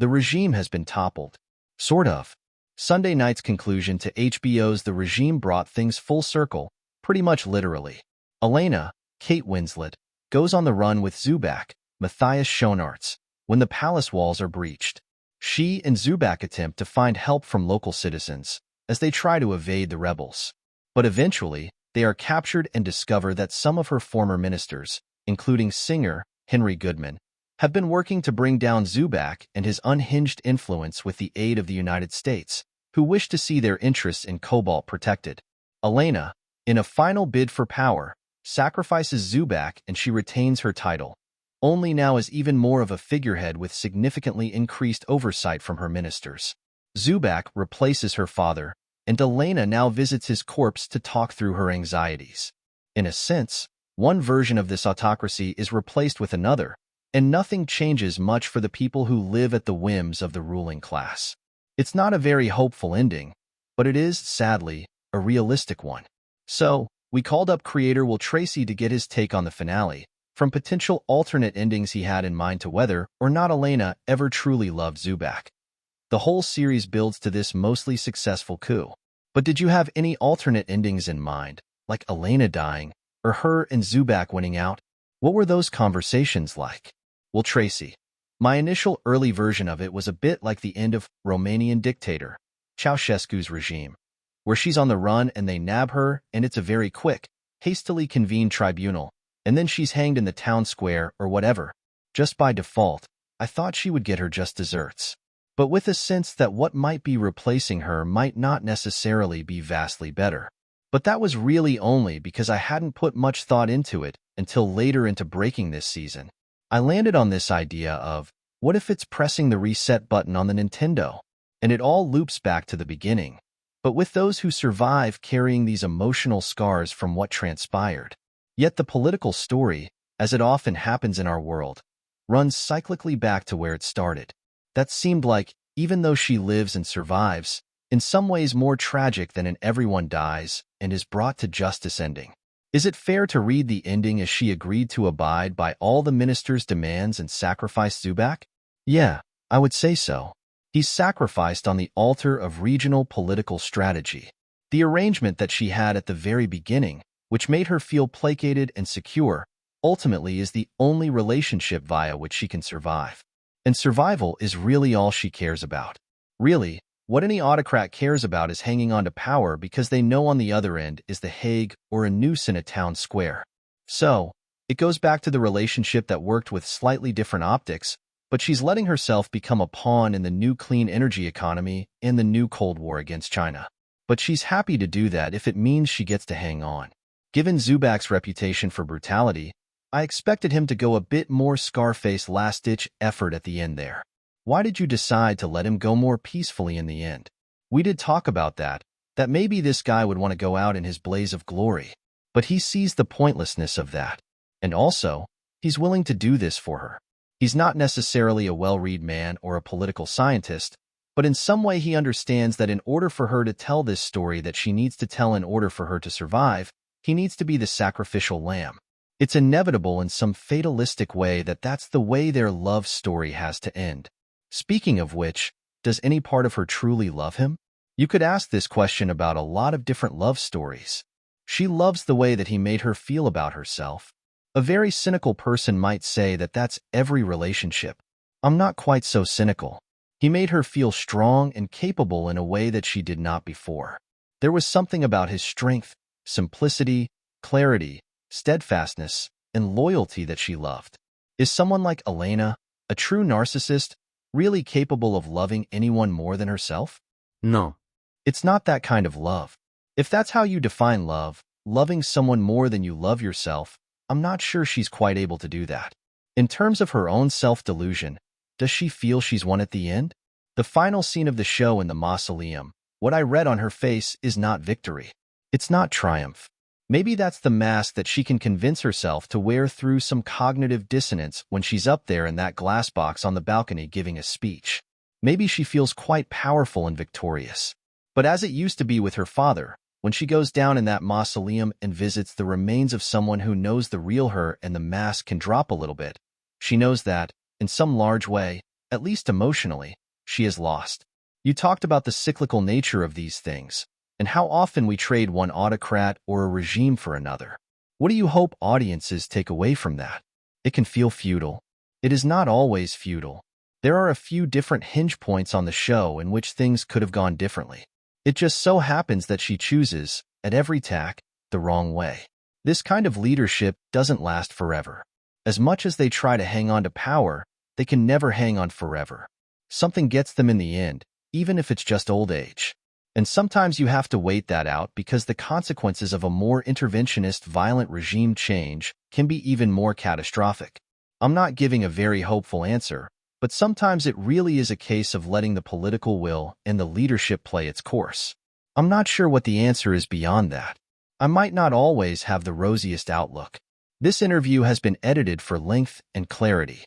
The regime has been toppled. Sort of. Sunday night's conclusion to HBO's The Regime brought things full circle, pretty much literally. Elena, Kate Winslet, goes on the run with Zubak, Matthias Schoenaerts, when the palace walls are breached. She and Zubak attempt to find help from local citizens as they try to evade the rebels. But eventually, they are captured and discover that some of her former ministers, including singer Henry Goodman, have been working to bring down Zubak and his unhinged influence with the aid of the United States, who wish to see their interests in cobalt protected. Elena, in a final bid for power, sacrifices Zubak and she retains her title, only now as even more of a figurehead with significantly increased oversight from her ministers. Zubak replaces her father, and Elena now visits his corpse to talk through her anxieties. In a sense, one version of this autocracy is replaced with another, and nothing changes much for the people who live at the whims of the ruling class. It's not a very hopeful ending, but it is, sadly, a realistic one. So, we called up creator Will Tracy to get his take on the finale, from potential alternate endings he had in mind to whether or not Elena ever truly loved Zubak. The whole series builds to this mostly successful coup. But did you have any alternate endings in mind, like Elena dying, or her and Zubak winning out? What were those conversations like? Well, Tracy, my initial early version of it was a bit like the end of Romanian dictator Ceausescu's regime, where she's on the run and they nab her, and it's a very quick, hastily convened tribunal, and then she's hanged in the town square or whatever. Just by default, I thought she would get her just desserts, but with a sense that what might be replacing her might not necessarily be vastly better. But that was really only because I hadn't put much thought into it until later into breaking this season. I landed on this idea of, what if it's pressing the reset button on the Nintendo, and it all loops back to the beginning, but with those who survive carrying these emotional scars from what transpired. Yet the political story, as it often happens in our world, runs cyclically back to where it started. That seemed like, even though she lives and survives, in some ways more tragic than an everyone dies and is brought to justice ending. Is it fair to read the ending as she agreed to abide by all the minister's demands and sacrifice Zubak? Yeah, I would say so. He's sacrificed on the altar of regional political strategy. The arrangement that she had at the very beginning, which made her feel placated and secure, ultimately is the only relationship via which she can survive. And survival is really all she cares about. Really, what any autocrat cares about is hanging on to power because they know on the other end is The Hague or a noose in a town square. So, it goes back to the relationship that worked with slightly different optics, but she's letting herself become a pawn in the new clean energy economy and the new Cold War against China. But she's happy to do that if it means she gets to hang on. Given Zubak's reputation for brutality, I expected him to go a bit more Scarface last-ditch effort at the end there. Why did you decide to let him go more peacefully in the end? We did talk about that maybe this guy would want to go out in his blaze of glory. But he sees the pointlessness of that. And also, he's willing to do this for her. He's not necessarily a well-read man or a political scientist, but in some way he understands that in order for her to tell this story that she needs to tell in order for her to survive, he needs to be the sacrificial lamb. It's inevitable in some fatalistic way that that's the way their love story has to end. Speaking of which, does any part of her truly love him? You could ask this question about a lot of different love stories. She loves the way that he made her feel about herself. A very cynical person might say that that's every relationship. I'm not quite so cynical. He made her feel strong and capable in a way that she did not before. There was something about his strength, simplicity, clarity, steadfastness, and loyalty that she loved. Is someone like Elena, a true narcissist, really capable of loving anyone more than herself? No. It's not that kind of love. If that's how you define love, loving someone more than you love yourself, I'm not sure she's quite able to do that. In terms of her own self-delusion, does she feel she's won at the end? The final scene of the show in the mausoleum, what I read on her face is not victory. It's not triumph. Maybe that's the mask that she can convince herself to wear through some cognitive dissonance when she's up there in that glass box on the balcony giving a speech. Maybe she feels quite powerful and victorious. But as it used to be with her father, when she goes down in that mausoleum and visits the remains of someone who knows the real her and the mask can drop a little bit, she knows that, in some large way, at least emotionally, she is lost. You talked about the cyclical nature of these things, and how often we trade one autocrat or a regime for another. What do you hope audiences take away from that? It can feel futile. It is not always futile. There are a few different hinge points on the show in which things could have gone differently. It just so happens that she chooses, at every tack, the wrong way. This kind of leadership doesn't last forever. As much as they try to hang on to power, they can never hang on forever. Something gets them in the end, even if it's just old age. And sometimes you have to wait that out because the consequences of a more interventionist, violent regime change can be even more catastrophic. I'm not giving a very hopeful answer, but sometimes it really is a case of letting the political will and the leadership play its course. I'm not sure what the answer is beyond that. I might not always have the rosiest outlook. This interview has been edited for length and clarity.